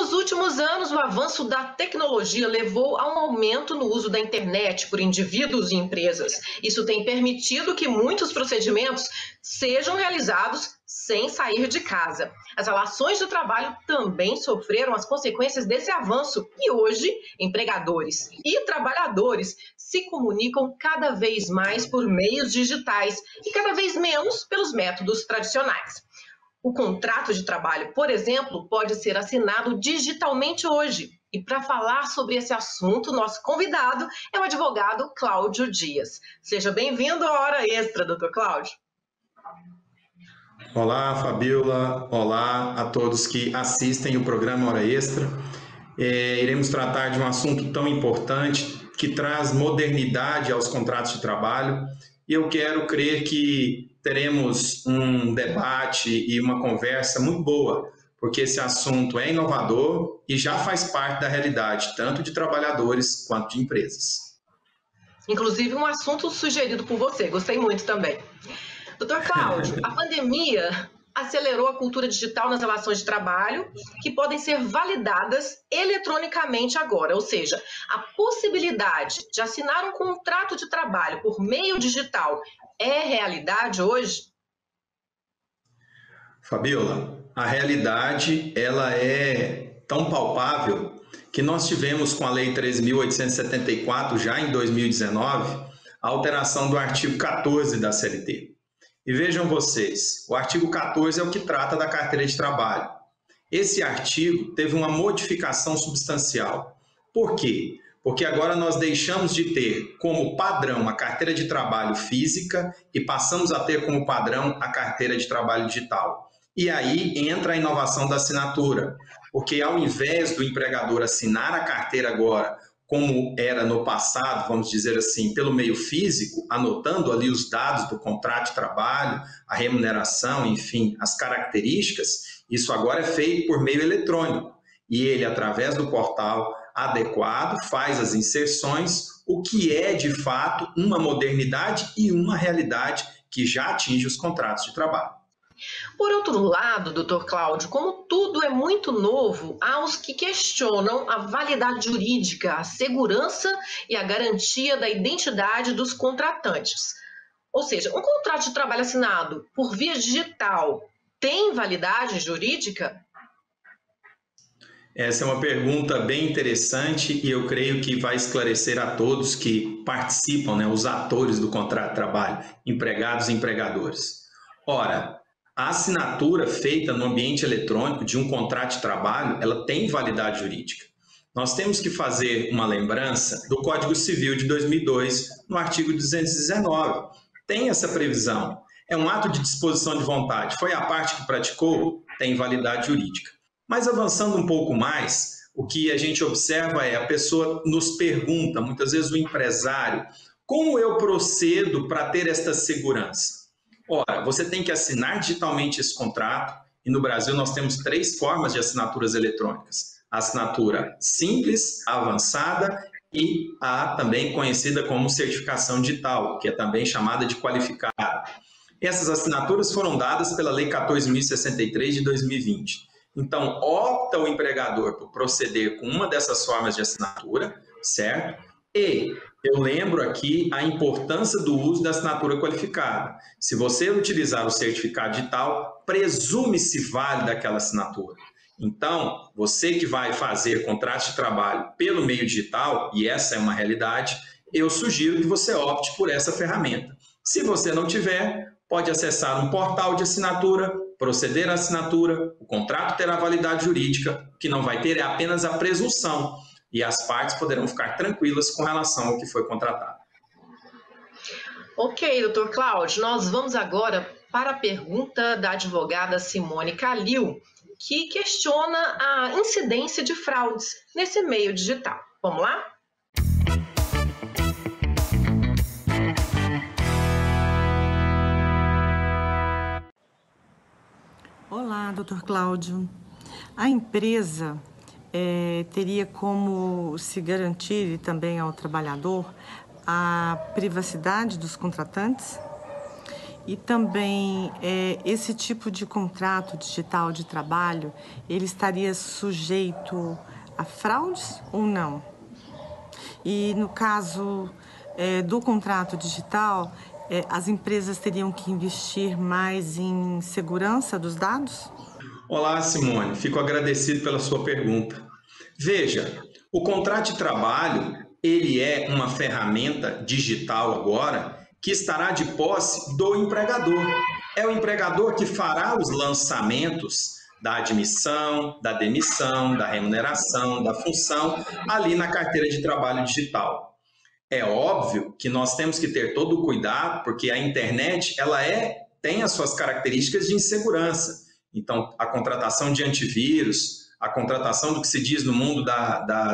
Nos últimos anos, o avanço da tecnologia levou a um aumento no uso da internet por indivíduos e empresas. Isso tem permitido que muitos procedimentos sejam realizados sem sair de casa. As relações de trabalho também sofreram as consequências desse avanço e hoje, empregadores e trabalhadores se comunicam cada vez mais por meios digitais e cada vez menos pelos métodos tradicionais. O contrato de trabalho, por exemplo, pode ser assinado digitalmente hoje. E para falar sobre esse assunto, nosso convidado é o advogado Cláudio Dias. Seja bem-vindo à Hora Extra, doutor Cláudio. Olá, Fabiola. Olá a todos que assistem o programa Hora Extra. Iremos tratar de um assunto tão importante que traz modernidade aos contratos de trabalho. E eu quero crer que teremos um debate e uma conversa muito boa, porque esse assunto é inovador e já faz parte da realidade, tanto de trabalhadores quanto de empresas. Inclusive um assunto sugerido por você, gostei muito também. Doutor Cláudio, a pandemia acelerou a cultura digital nas relações de trabalho, que podem ser validadas eletronicamente agora, ou seja, a possibilidade de assinar um contrato de trabalho por meio digital é realidade hoje? Fabiola, a realidade ela é tão palpável que nós tivemos com a Lei 13.874, já em 2019, a alteração do artigo 14 da CLT. E vejam vocês, o artigo 14 é o que trata da carteira de trabalho. Esse artigo teve uma modificação substancial. Por quê? Porque agora nós deixamos de ter como padrão a carteira de trabalho física e passamos a ter como padrão a carteira de trabalho digital. E aí entra a inovação da assinatura, porque ao invés do empregador assinar a carteira agora, como era no passado, vamos dizer assim, pelo meio físico, anotando ali os dados do contrato de trabalho, a remuneração, enfim, as características, isso agora é feito por meio eletrônico. E ele, através do portal adequado, faz as inserções, o que é, de fato, uma modernidade e uma realidade que já atinge os contratos de trabalho. Por outro lado, doutor Cláudio, como tudo é muito novo, há os que questionam a validade jurídica, a segurança e a garantia da identidade dos contratantes. Ou seja, um contrato de trabalho assinado por via digital tem validade jurídica? Essa é uma pergunta bem interessante e eu creio que vai esclarecer a todos que participam, os atores do contrato de trabalho, empregados e empregadores. Ora, a assinatura feita no ambiente eletrônico de um contrato de trabalho, ela tem validade jurídica. Nós temos que fazer uma lembrança do Código Civil de 2002, no artigo 219. Tem essa previsão. É um ato de disposição de vontade. Foi a parte que praticou? Tem validade jurídica. Mas avançando um pouco mais, o que a gente observa é a pessoa nos pergunta, muitas vezes o empresário, como eu procedo para ter esta segurança? Ora, você tem que assinar digitalmente esse contrato e no Brasil nós temos 3 formas de assinaturas eletrônicas. A assinatura simples, avançada e a também conhecida como certificação digital, que é também chamada de qualificada. Essas assinaturas foram dadas pela Lei 14.063 de 2020. Então, opta o empregador por proceder com uma dessas formas de assinatura, certo? E eu lembro aqui a importância do uso da assinatura qualificada. Se você utilizar o certificado digital, presume-se válida aquela assinatura. Então, você que vai fazer contrato de trabalho pelo meio digital, e essa é uma realidade, eu sugiro que você opte por essa ferramenta. Se você não tiver, pode acessar um portal de assinatura, proceder à assinatura, o contrato terá validade jurídica, o que não vai ter é apenas a presunção, e as partes poderão ficar tranquilas com relação ao que foi contratado. Ok, doutor Cláudio, nós vamos agora para a pergunta da advogada Simone Calil, que questiona a incidência de fraudes nesse meio digital. Vamos lá? Olá, doutor Cláudio. A empresa teria como se garantir e também ao trabalhador a privacidade dos contratantes? E também, esse tipo de contrato digital de trabalho, ele estaria sujeito a fraudes ou não? E no caso do contrato digital, as empresas teriam que investir mais em segurança dos dados? Olá, Simone. Fico agradecido pela sua pergunta. Veja, o contrato de trabalho, ele é uma ferramenta digital agora que estará de posse do empregador. É o empregador que fará os lançamentos da admissão, da demissão, da remuneração, da função ali na carteira de trabalho digital. É óbvio que nós temos que ter todo o cuidado, porque a internet tem as suas características de insegurança. Então, a contratação de antivírus, a contratação do que se diz no mundo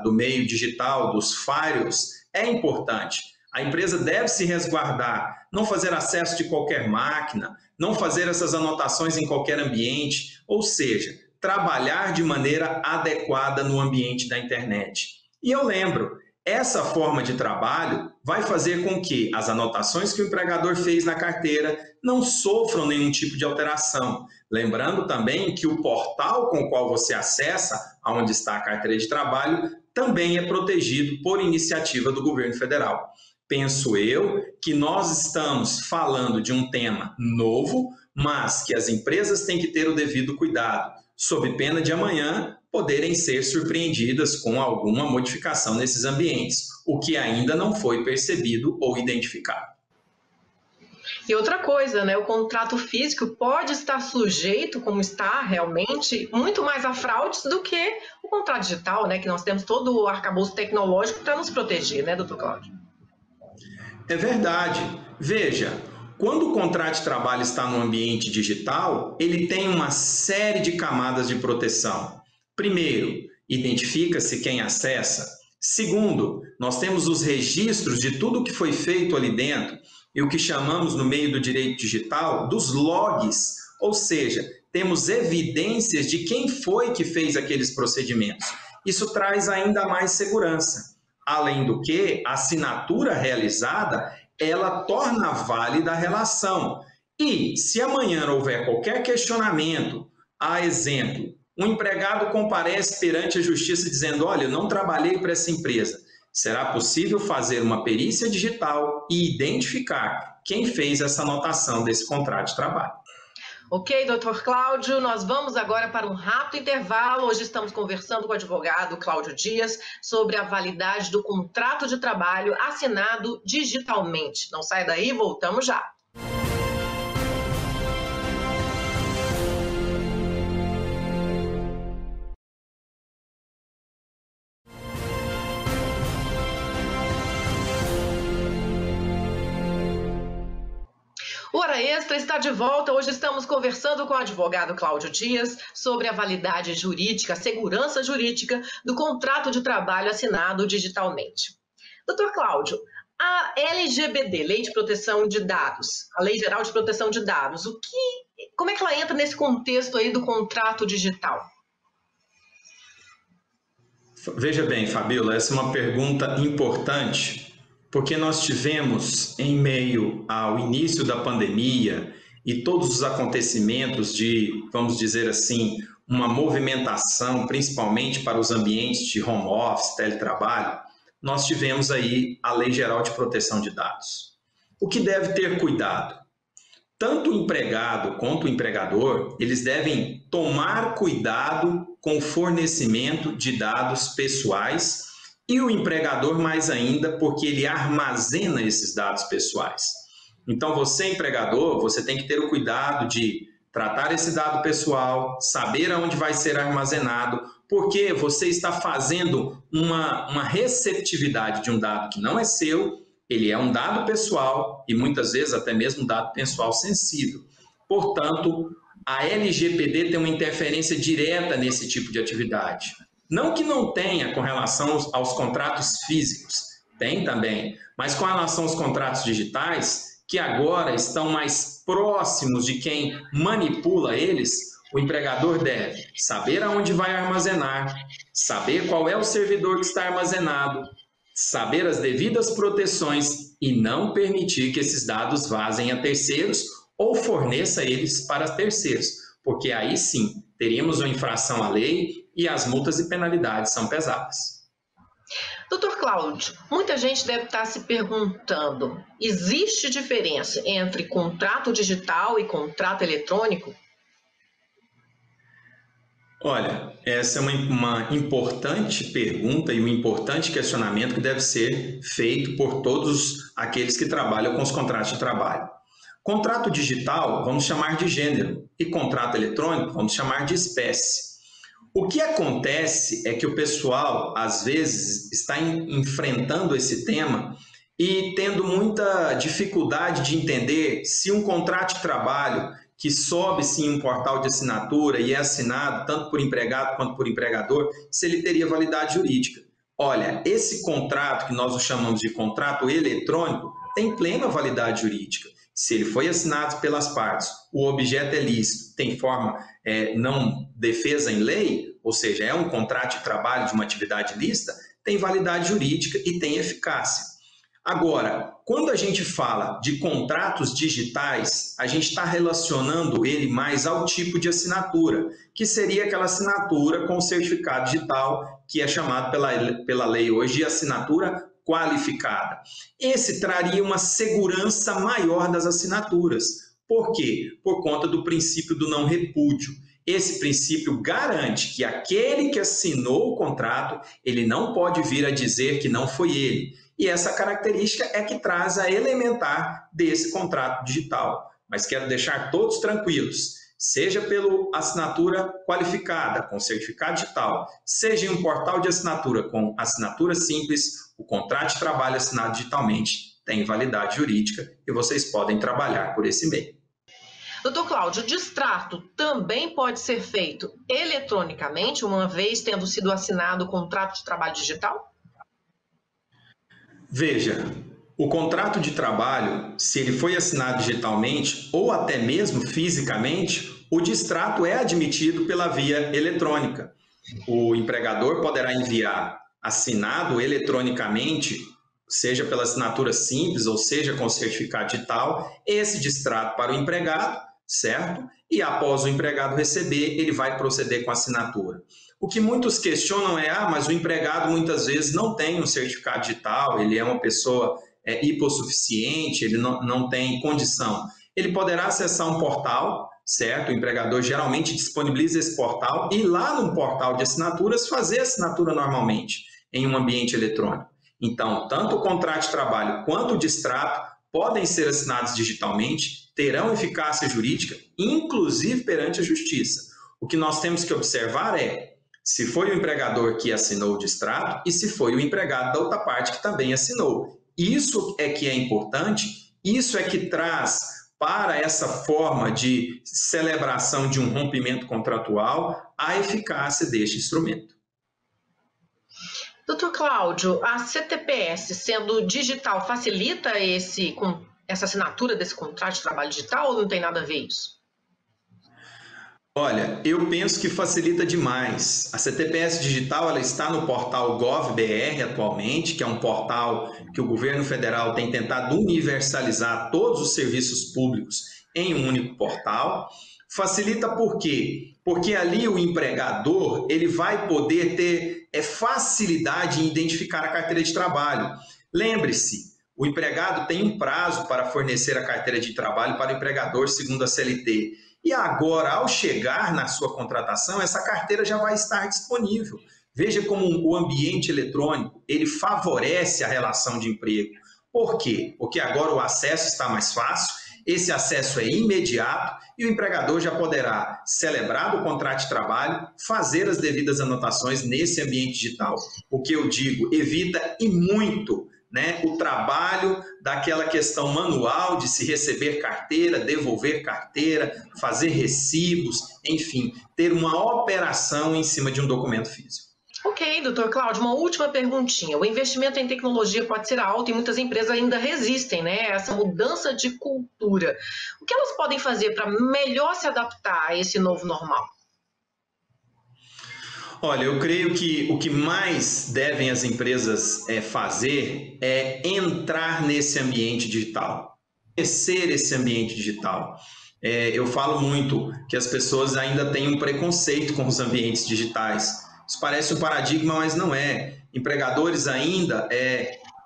do meio digital, dos firewalls, é importante. A empresa deve se resguardar, não fazer acesso de qualquer máquina, não fazer essas anotações em qualquer ambiente, ou seja, trabalhar de maneira adequada no ambiente da internet. E eu lembro, essa forma de trabalho vai fazer com que as anotações que o empregador fez na carteira não sofram nenhum tipo de alteração. Lembrando também que o portal com o qual você acessa, onde está a carteira de trabalho, também é protegido por iniciativa do governo federal. Penso eu que nós estamos falando de um tema novo, mas que as empresas têm que ter o devido cuidado, sob pena de amanhã poderem ser surpreendidas com alguma modificação nesses ambientes, o que ainda não foi percebido ou identificado. E outra coisa, né? O contrato físico pode estar sujeito, como está realmente, muito mais a fraudes do que o contrato digital, né? Que nós temos todo o arcabouço tecnológico para nos proteger, né, doutor Cláudio? É verdade. Veja, quando o contrato de trabalho está no ambiente digital, ele tem uma série de camadas de proteção. Primeiro, identifica-se quem acessa. Segundo, nós temos os registros de tudo que foi feito ali dentro e o que chamamos no meio do direito digital dos logs, ou seja, temos evidências de quem foi que fez aqueles procedimentos. Isso traz ainda mais segurança. Além do que, a assinatura realizada, ela torna válida a relação. E se amanhã houver qualquer questionamento, a exemplo, um empregado comparece perante a justiça dizendo, olha, eu não trabalhei para essa empresa. Será possível fazer uma perícia digital e identificar quem fez essa anotação desse contrato de trabalho. Ok, doutor Cláudio, nós vamos agora para um rápido intervalo. Hoje estamos conversando com o advogado Cláudio Dias sobre a validade do contrato de trabalho assinado digitalmente. Não sai daí, voltamos já. O Hora Extra está de volta. Hoje estamos conversando com o advogado Cláudio Dias sobre a validade jurídica, a segurança jurídica do contrato de trabalho assinado digitalmente. Doutor Cláudio, a LGPD, Lei de Proteção de Dados, a Lei Geral de Proteção de Dados, como é que ela entra nesse contexto aí do contrato digital? Veja bem, Fabíola, essa é uma pergunta importante, porque nós tivemos, em meio ao início da pandemia e todos os acontecimentos de, vamos dizer assim, uma movimentação, principalmente para os ambientes de home office, teletrabalho, nós tivemos aí a Lei Geral de Proteção de Dados. O que deve ter cuidado? Tanto o empregado quanto o empregador, eles devem tomar cuidado com o fornecimento de dados pessoais e o empregador mais ainda, porque ele armazena esses dados pessoais. Então, você, empregador, você tem que ter o cuidado de tratar esse dado pessoal, saber aonde vai ser armazenado, porque você está fazendo uma receptividade de um dado que não é seu, ele é um dado pessoal e muitas vezes até mesmo um dado pessoal sensível. Portanto, a LGPD tem uma interferência direta nesse tipo de atividade. Não que não tenha com relação aos contratos físicos, tem também, mas com relação aos contratos digitais, que agora estão mais próximos de quem manipula eles, o empregador deve saber aonde vai armazenar, saber qual é o servidor que está armazenado, saber as devidas proteções e não permitir que esses dados vazem a terceiros ou forneça eles para terceiros, porque aí sim teríamos uma infração à lei e as multas e penalidades são pesadas. Doutor Cláudio, muita gente deve estar se perguntando, existe diferença entre contrato digital e contrato eletrônico? Olha, essa é uma importante pergunta e um importante questionamento que deve ser feito por todos aqueles que trabalham com os contratos de trabalho. Contrato digital, vamos chamar de gênero, e contrato eletrônico, vamos chamar de espécie. O que acontece é que o pessoal, às vezes, está enfrentando esse tema e tendo muita dificuldade de entender se um contrato de trabalho que sobe-se em um portal de assinatura e é assinado tanto por empregado quanto por empregador, se ele teria validade jurídica. Olha, esse contrato, que nós o chamamos de contrato eletrônico, tem plena validade jurídica. Se ele foi assinado pelas partes, o objeto é lícito, tem forma não defesa em lei, ou seja, é um contrato de trabalho de uma atividade lícita, tem validade jurídica e tem eficácia. Agora, quando a gente fala de contratos digitais, a gente está relacionando ele mais ao tipo de assinatura, que seria aquela assinatura com certificado digital, que é chamado pela lei hoje de assinatura qualificada. Esse traria uma segurança maior das assinaturas. Por quê? Por conta do princípio do não repúdio. Esse princípio garante que aquele que assinou o contrato, ele não pode vir a dizer que não foi ele. E essa característica é que traz a elementar desse contrato digital. Mas quero deixar todos tranquilos, seja pela assinatura qualificada, com certificado digital, seja em um portal de assinatura com assinatura simples, o contrato de trabalho assinado digitalmente tem validade jurídica e vocês podem trabalhar por esse meio. Doutor Cláudio, o distrato também pode ser feito eletronicamente, uma vez tendo sido assinado o contrato de trabalho digital? Veja, o contrato de trabalho, se ele foi assinado digitalmente ou até mesmo fisicamente, o distrato é admitido pela via eletrônica. O empregador poderá enviar assinado eletronicamente, seja pela assinatura simples ou seja com certificado digital, esse distrato para o empregado, certo? E após o empregado receber, ele vai proceder com a assinatura. O que muitos questionam é, mas o empregado muitas vezes não tem um certificado digital, ele é uma pessoa hipossuficiente, ele não tem condição. Ele poderá acessar um portal, certo? O empregador geralmente disponibiliza esse portal e lá no portal de assinaturas fazer a assinatura normalmente em um ambiente eletrônico. Então, tanto o contrato de trabalho quanto o distrato podem ser assinados digitalmente, terão eficácia jurídica, inclusive perante a justiça. O que nós temos que observar é se foi o empregador que assinou o distrato e se foi o empregado da outra parte que também assinou. Isso é que é importante, isso é que traz para essa forma de celebração de um rompimento contratual a eficácia deste instrumento. Doutor Cláudio, a CTPS sendo digital facilita essa assinatura desse contrato de trabalho digital ou não tem nada a ver isso? Olha, eu penso que facilita demais. A CTPS digital ela está no portal Gov.br atualmente, que é um portal que o governo federal tem tentado universalizar todos os serviços públicos em um único portal. Facilita por quê? Porque ali o empregador ele vai poder ter facilidade em identificar a carteira de trabalho. Lembre-se, o empregado tem um prazo para fornecer a carteira de trabalho para o empregador segundo a CLT. E agora, ao chegar na sua contratação, essa carteira já vai estar disponível. Veja como o ambiente eletrônico ele favorece a relação de emprego. Por quê? Porque agora o acesso está mais fácil, esse acesso é imediato e o empregador já poderá celebrar o contrato de trabalho, fazer as devidas anotações nesse ambiente digital. O que eu digo, evita e muito o trabalho daquela questão manual de se receber carteira, devolver carteira, fazer recibos, enfim, ter uma operação em cima de um documento físico. Ok, doutor Cláudio, uma última perguntinha. O investimento em tecnologia pode ser alto e muitas empresas ainda resistem, a essa mudança de cultura. O que elas podem fazer para melhor se adaptar a esse novo normal? Olha, eu creio que o que mais devem as empresas fazer é entrar nesse ambiente digital. conhecer esse ambiente digital. Eu falo muito que as pessoas ainda têm um preconceito com os ambientes digitais. Isso parece um paradigma, mas não é. Empregadores ainda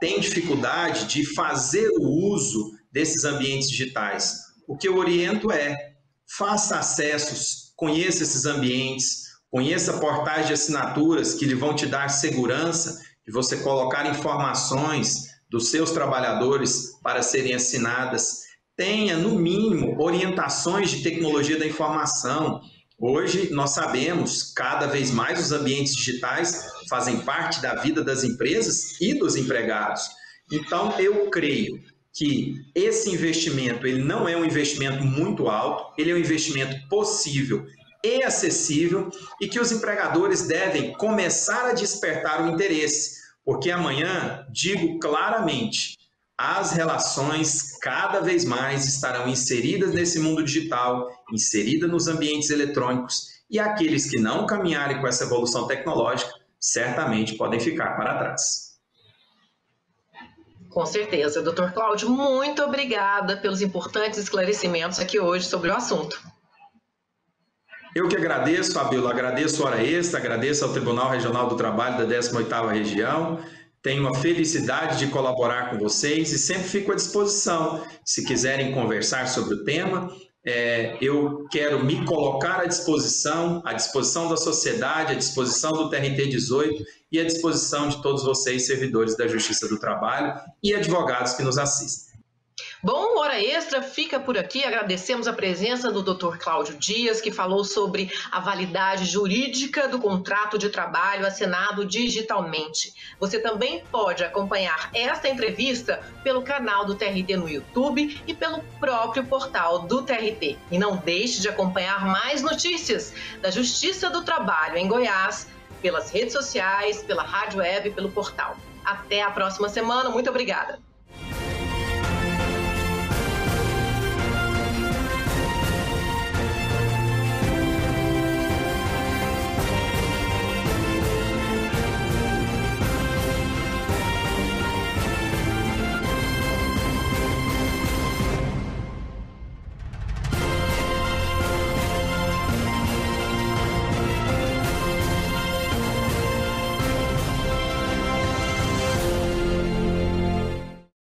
têm dificuldade de fazer o uso desses ambientes digitais. O que eu oriento faça acessos, conheça esses ambientes, conheça portais de assinaturas que lhe vão te dar segurança de você colocar informações dos seus trabalhadores para serem assinadas. Tenha, no mínimo, orientações de tecnologia da informação. Hoje, nós sabemos, cada vez mais os ambientes digitais fazem parte da vida das empresas e dos empregados. Então, eu creio que esse investimento ele não é um investimento muito alto, ele é um investimento possível e acessível e que os empregadores devem começar a despertar o interesse, porque amanhã, digo claramente, as relações cada vez mais estarão inseridas nesse mundo digital, inseridas nos ambientes eletrônicos e aqueles que não caminharem com essa evolução tecnológica certamente podem ficar para trás. Com certeza. Dr. Cláudio, muito obrigada pelos importantes esclarecimentos aqui hoje sobre o assunto. Eu que agradeço, Fabíola, agradeço a Hora Extra, agradeço ao Tribunal Regional do Trabalho da 18ª Região. Tenho a felicidade de colaborar com vocês e sempre fico à disposição. Se quiserem conversar sobre o tema, eu quero me colocar à disposição da sociedade, à disposição do TRT 18 e à disposição de todos vocês, servidores da Justiça do Trabalho e advogados que nos assistem. Bom, Hora Extra fica por aqui. Agradecemos a presença do Dr. Cláudio Dias, que falou sobre a validade jurídica do contrato de trabalho assinado digitalmente. Você também pode acompanhar esta entrevista pelo canal do TRT no YouTube e pelo próprio portal do TRT. E não deixe de acompanhar mais notícias da Justiça do Trabalho em Goiás, pelas redes sociais, pela rádio web e pelo portal. Até a próxima semana. Muito obrigada.